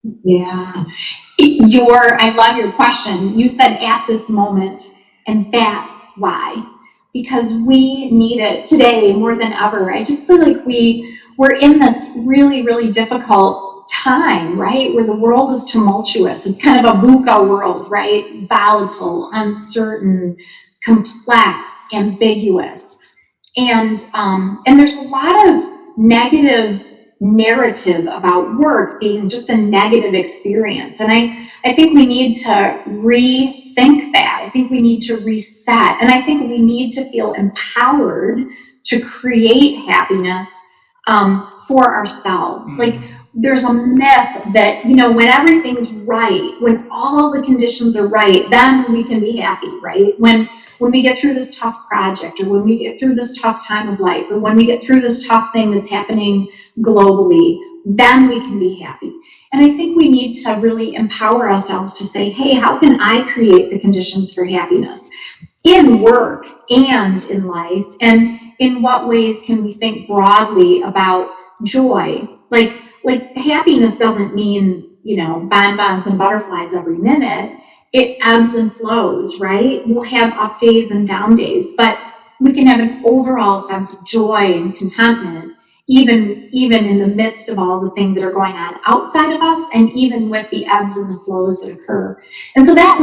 Yeah. I love your question. You said at this moment, and that's why. Because we need it today more than ever. I just feel like we're in this really, really difficult time, right? Where the world is tumultuous. It's kind of a VUCA world, right? Volatile, uncertain, complex, ambiguous. And there's a lot of negative narrative about work being just a negative experience. And I think we need to rethink that. I think we need to reset. And I think we need to feel empowered to create happiness for ourselves. Like, there's a myth that, when everything's right, when all the conditions are right, then we can be happy, right? When we get through this tough project, or when we get through this tough time of life, or when we get through this tough thing that's happening globally, then we can be happy. And I think we need to really empower ourselves to say, hey, how can I create the conditions for happiness in work and in life? And in what ways can we think broadly about joy? Like happiness doesn't mean, bonbons and butterflies every minute. It ebbs and flows, right? We'll have up days and down days, but we can have an overall sense of joy and contentment, even in the midst of all the things that are going on outside of us, and even with the ebbs and the flows that occur. And so that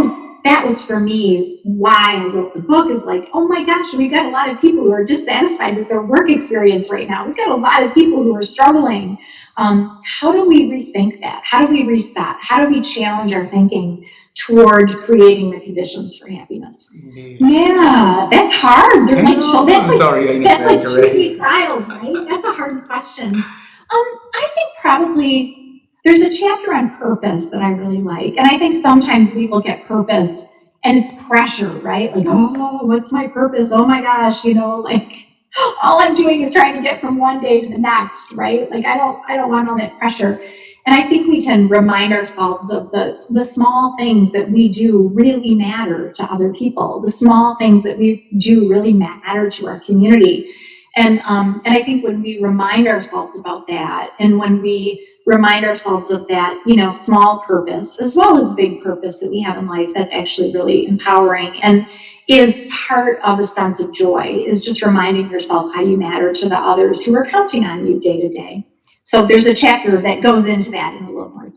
was for me why I wrote the book, is like, oh my gosh, we've got a lot of people who are dissatisfied with their work experience right now. We've got a lot of people who are struggling. How do we rethink that? How do we reset? How do we challenge our thinking toward creating the conditions for happiness? Indeed. Yeah, that's hard. They're like, I'm sorry, that's like choosing a child, right? That's a hard question. I think probably there's a chapter on purpose that I really like, and I think sometimes we look at purpose and it's pressure, right? Like, oh, what's my purpose? Oh my gosh, like all I'm doing is trying to get from one day to the next, right? Like I don't want all that pressure. And I think we can remind ourselves of the small things that we do really matter to other people. The small things that we do really matter to our community. And I think when we remind ourselves about that, and when we remind ourselves of that, small purpose as well as big purpose that we have in life, that's actually really empowering and is part of a sense of joy, is just reminding yourself how you matter to the others who are counting on you day to day. So there's a chapter that goes into that in a little more